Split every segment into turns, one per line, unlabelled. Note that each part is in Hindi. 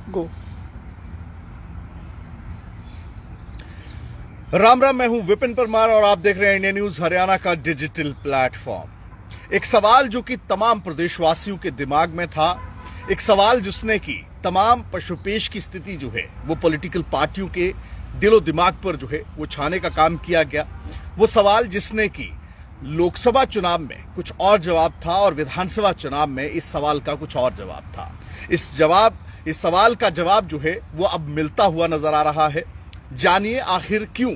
गो।
राम राम, मैं हूं विपिन परमार और आप देख रहे हैं इंडिया न्यूज हरियाणा का डिजिटल प्लेटफॉर्म। एक सवाल जो कि तमाम प्रदेशवासियों के दिमाग में था, एक सवाल जिसने की तमाम पशुपेश की स्थिति जो है वो पॉलिटिकल पार्टियों के दिलो दिमाग पर जो है वो छाने का काम किया गया। वो सवाल जिसने की लोकसभा चुनाव में कुछ और जवाब था और विधानसभा चुनाव में इस सवाल का कुछ और जवाब था। इस सवाल का जवाब जो है वो अब मिलता हुआ नजर आ रहा है। जानिए आखिर क्यों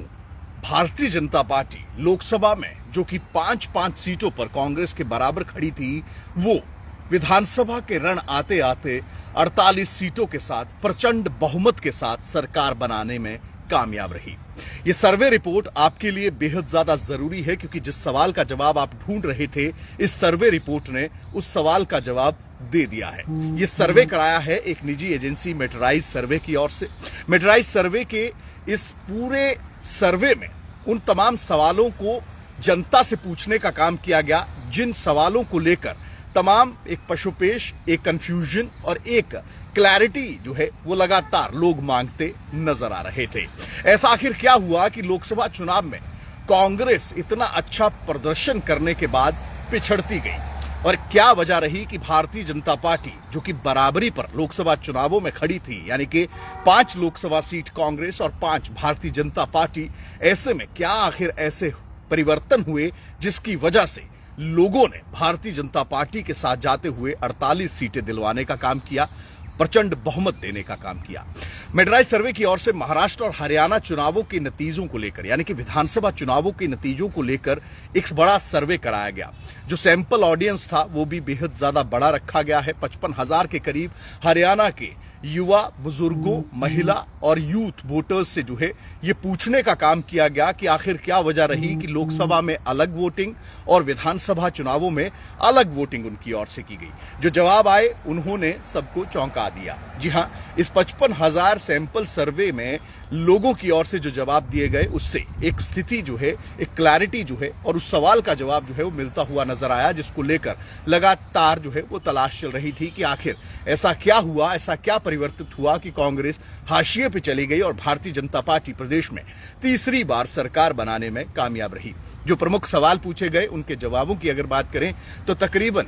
भारतीय जनता पार्टी लोकसभा में जो कि 5-5 सीटों पर कांग्रेस के बराबर खड़ी थी, वो विधानसभा के रण आते आते 48 सीटों के साथ प्रचंड बहुमत के साथ सरकार बनाने में कामयाब रही। ये सर्वे रिपोर्ट आपके लिए बेहद ज्यादा जरूरी है, क्योंकि जिस सवाल का जवाब आप ढूंढ रहे थे, इस सर्वे रिपोर्ट ने उस सवाल का जवाब दे दिया है। ये सर्वे कराया है एक निजी एजेंसी मेटराइज सर्वे की ओर से। मेटराइज सर्वे के इस पूरे सर्वे में उन तमाम सवालों को जनता से पूछने का काम किया गया, जिन सवालों को लेकर तमाम एक पशुपेश, एक कंफ्यूजन और एक क्लैरिटी जो है वो लगातार लोग मांगते नजर आ रहे थे। ऐसा आखिर क्या हुआ कि लोकसभा चुनाव में कांग्रेस इतना अच्छा प्रदर्शन करने के बाद पिछड़ती गई, और क्या वजह रही कि भारतीय जनता पार्टी जो कि बराबरी पर लोकसभा चुनावों में खड़ी थी, यानी कि 5 लोकसभा सीट कांग्रेस और 5 भारतीय जनता पार्टी, ऐसे में क्या आखिर ऐसे परिवर्तन हुए जिसकी वजह से लोगों ने भारतीय जनता पार्टी के साथ जाते हुए 48 सीटें दिलवाने का काम किया, प्रचंड बहुमत देने का काम किया। मेडराइज सर्वे की ओर से महाराष्ट्र और हरियाणा चुनावों के नतीजों को लेकर, यानी कि विधानसभा चुनावों के नतीजों को लेकर एक बड़ा सर्वे कराया गया। जो सैंपल ऑडियंस था वो भी बेहद ज्यादा बड़ा रखा गया है। 55,000 के करीब हरियाणा के युवा, बुजुर्गों, महिला और यूथ वोटर्स से जो है ये पूछने का काम किया गया कि आखिर क्या वजह रही कि लोकसभा में अलग वोटिंग और विधानसभा चुनावों में अलग वोटिंग उनकी ओर से की गई। जो जवाब आए उन्होंने सबको चौंका दिया। जी हां, इस 55,000 सैंपल सर्वे में लोगों की ओर से जो जवाब दिए गए उससे एक स्थिति जो है, एक क्लैरिटी जो है और उस सवाल का जवाब जो है वो मिलता हुआ नजर आया, जिसको लेकर लगातार जो है वो तलाश चल रही थी कि आखिर ऐसा क्या हुआ, ऐसा क्या परिवर्तित हुआ कि कांग्रेस हाशिए पे चली गई और भारतीय जनता पार्टी प्रदेश में तीसरी बार सरकार बनाने में कामयाब रही। जो प्रमुख सवाल पूछे गए उनके जवाबों की अगर बात करें तो तकरीबन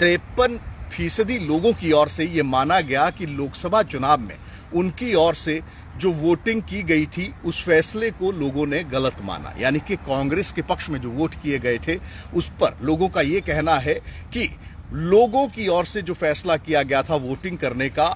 53% लोगों की ओर से यह माना गया कि लोकसभा चुनाव में उनकी ओर से जो वोटिंग की गई थी उस फैसले को लोगों ने गलत माना, यानी कि कांग्रेस के पक्ष में जो वोट किए गए थे उस पर लोगों का यह कहना है कि लोगों की ओर से जो फैसला किया गया था वोटिंग करने का,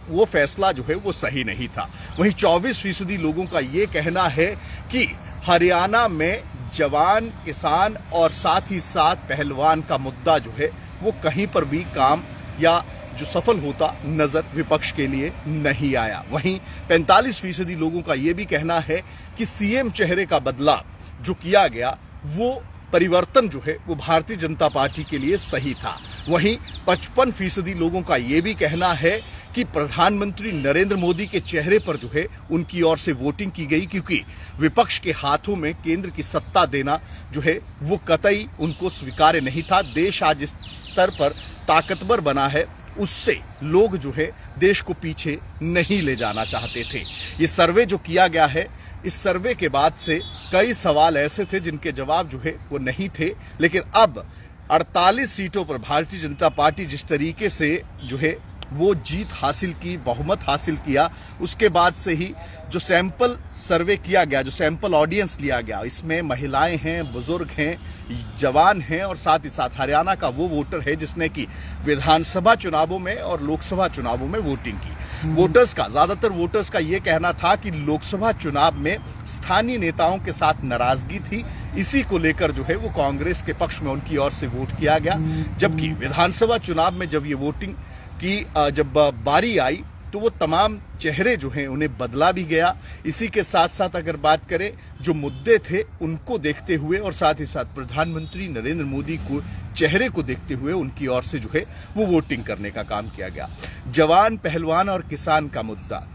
वो फैसला जो है वो सही नहीं था। वहीं 24% लोगों का यह कहना है कि हरियाणा में जवान, किसान और साथ ही साथ पहलवान का मुद्दा जो है वो कहीं पर भी काम या जो सफल होता नजर विपक्ष के लिए नहीं आया। वहीं 45% लोगों का यह भी कहना है कि सीएम चेहरे का बदलाव जो किया गया वो परिवर्तन जो है वो भारतीय जनता पार्टी के लिए सही था। वहीं 55% लोगों का यह भी कहना है कि प्रधानमंत्री नरेंद्र मोदी के चेहरे पर जो है उनकी ओर से वोटिंग की गई, क्योंकि विपक्ष के हाथों में केंद्र की सत्ता देना जो है वो कतई उनको स्वीकार्य नहीं था। देश आज इस स्तर पर ताकतवर बना है, उससे लोग जो है देश को पीछे नहीं ले जाना चाहते थे। ये सर्वे जो किया गया है, इस सर्वे के बाद से कई सवाल ऐसे थे जिनके जवाब जो है वो नहीं थे, लेकिन अब 48 सीटों पर भारतीय जनता पार्टी जिस तरीके से जो है वो जीत हासिल की, बहुमत हासिल किया, उसके बाद से ही जो सैंपल सर्वे किया गया, जो सैंपल ऑडियंस लिया गया, इसमें महिलाएं हैं, बुजुर्ग हैं, जवान हैं और साथ ही साथ हरियाणा का वो वोटर है जिसने कि विधानसभा चुनावों में और लोकसभा चुनावों में वोटिंग की। ज्यादातर वोटर्स का ये कहना था कि लोकसभा चुनाव में स्थानीय नेताओं के साथ नाराजगी थी, इसी को लेकर जो है वो कांग्रेस के पक्ष में उनकी ओर से वोट किया गया। जबकि विधानसभा चुनाव में जब ये वोटिंग की जब बारी आई तो वो तमाम चेहरे जो हैं उन्हें बदला भी गया। इसी के साथ साथ अगर बात करें जो मुद्दे थे उनको देखते हुए और साथ ही साथ प्रधानमंत्री नरेंद्र मोदी को चेहरे को देखते हुए उनकी ओर से जो है वो वोटिंग करने का काम किया गया। जवान, पहलवान और किसान का मुद्दा,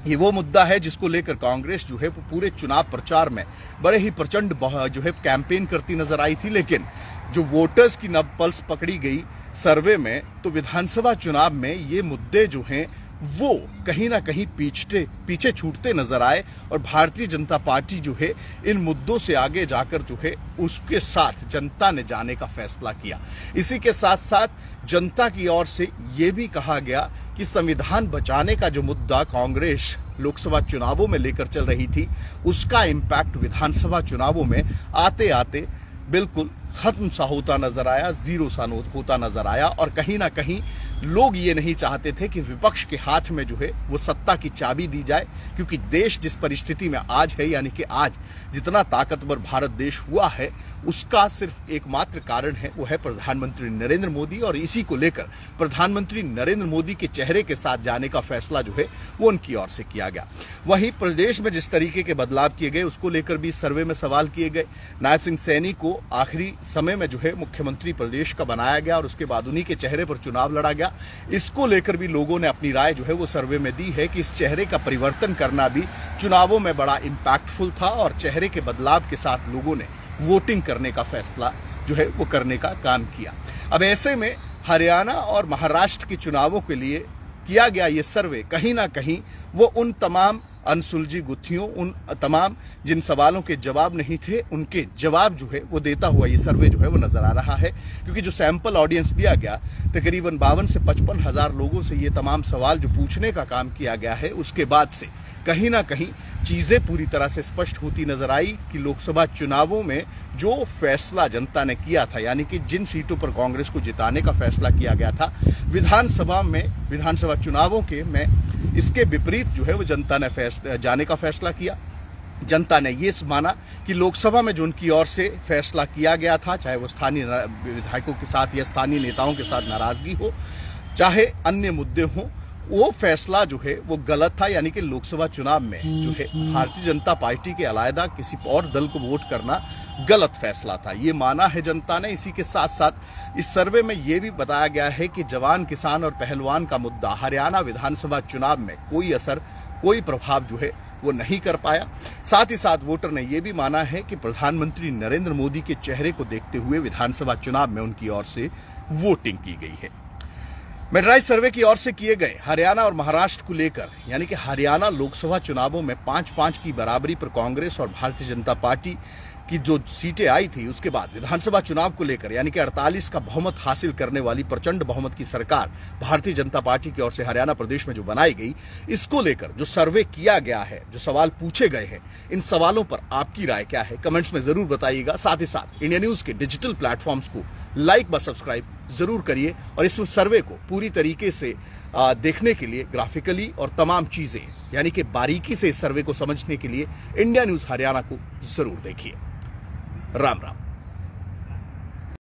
ये वो मुद्दा है जिसको लेकर कांग्रेस जो है वो पूरे चुनाव प्रचार में बड़े ही प्रचंड जो है कैंपेन करती नजर आई थी, लेकिन जो वोटर्स की नब्ज पल्स पकड़ी गई सर्वे में, तो विधानसभा चुनाव में ये मुद्दे जो हैं वो कहीं ना कहीं पीछे छूटते नजर आए और भारतीय जनता पार्टी जो है इन मुद्दों से आगे जाकर जो है उसके साथ जनता ने जाने का फैसला किया। इसी के साथ साथ जनता की ओर से ये भी कहा गया कि संविधान बचाने का जो मुद्दा कांग्रेस लोकसभा चुनावों में लेकर चल रही थी, उसका इम्पैक्ट विधानसभा चुनावों में आते आते बिल्कुल खत्म सा होता नजर आया, जीरो सा होता नजर आया। और कहीं ना कहीं लोग ये नहीं चाहते थे कि विपक्ष के हाथ में जो है वो सत्ता की चाबी दी जाए, क्योंकि देश जिस परिस्थिति में आज है, यानी कि आज जितना ताकतवर भारत देश हुआ है, उसका सिर्फ एकमात्र कारण है, वो है प्रधानमंत्री नरेंद्र मोदी। और इसी को लेकर प्रधानमंत्री नरेंद्र मोदी के चेहरे के साथ जाने का फैसला जो है वो उनकी ओर से किया गया। वहीं प्रदेश में जिस तरीके के बदलाव किए गए उसको लेकर भी सर्वे में सवाल किए गए। नायब सिंह सैनी को आखिरी समय में जो है मुख्यमंत्री प्रदेश का बनाया गया और उसके बाद उन्हीं के चेहरे पर चुनाव लड़ा गया। इसको लेकर भी लोगों ने अपनी राय जो है वो सर्वे में दी है कि इस चेहरे का परिवर्तन करना भी चुनावों में बड़ा इंपैक्टफुल था और चेहरे के बदलाव के साथ लोगों ने वोटिंग करने का फैसला जो है वो करने का काम किया। अब ऐसे में हरियाणा और महाराष्ट्र के चुनावों के लिए किया गया ये सर्वे कहीं ना कहीं वो उन तमाम अनसुलझी गुत्थियों, उन तमाम जिन सवालों के जवाब नहीं थे, उनके जवाब जो है वो देता हुआ ये सर्वे जो है वो नजर आ रहा है। क्योंकि जो सैंपल ऑडियंस दिया गया, तकरीबन 52 से 55 हज़ार लोगों से ये तमाम सवाल जो पूछने का काम किया गया है, उसके बाद से कहीं ना कहीं चीज़ें पूरी तरह से स्पष्ट होती नजर आई कि लोकसभा चुनावों में जो फैसला जनता ने किया था, यानी कि जिन सीटों पर कांग्रेस को जिताने का फैसला किया गया था, विधानसभा चुनावों के में इसके विपरीत जो है वो जनता ने जाने का फैसला किया। जनता ने ये माना कि लोकसभा में जो उनकी ओर से फैसला किया गया था, चाहे वो स्थानीय विधायकों के साथ या स्थानीय नेताओं के साथ नाराजगी हो, चाहे अन्य मुद्दे हों, वो फैसला जो है वो गलत था। यानी कि लोकसभा चुनाव में जो है भारतीय जनता पार्टी के अलायदा किसी और दल को वोट करना गलत फैसला था, ये माना है जनता ने। इसी के साथ साथ इस सर्वे में ये भी बताया गया है कि जवान, किसान और पहलवान का मुद्दा हरियाणा विधानसभा चुनाव में कोई असर, कोई प्रभाव जो है वो नहीं कर पाया। साथ ही साथ वोटर ने यह भी माना है कि प्रधानमंत्री नरेंद्र मोदी के चेहरे को देखते हुए विधानसभा चुनाव में उनकी ओर से वोटिंग की गई है। मेडराइज सर्वे की ओर से किए गए हरियाणा और महाराष्ट्र को लेकर, यानी कि हरियाणा लोकसभा चुनावों में 5-5 की बराबरी पर कांग्रेस और भारतीय जनता पार्टी की जो सीटें आई थी, उसके बाद विधानसभा चुनाव को लेकर यानी कि 48 का बहुमत हासिल करने वाली प्रचंड बहुमत की सरकार भारतीय जनता पार्टी की ओर से हरियाणा प्रदेश में जो बनाई गई, इसको लेकर जो सर्वे किया गया है, जो सवाल पूछे गए हैं, इन सवालों पर आपकी राय क्या है, कमेंट्स में जरूर बताइएगा। साथ ही साथ इंडिया न्यूज के डिजिटल प्लेटफॉर्म्स को लाइक व सब्सक्राइब जरूर करिए और इस सर्वे को पूरी तरीके से देखने के लिए ग्राफिकली और तमाम चीजें यानी कि बारीकी से इस सर्वे को समझने के लिए इंडिया न्यूज हरियाणा को जरूर देखिए। राम राम।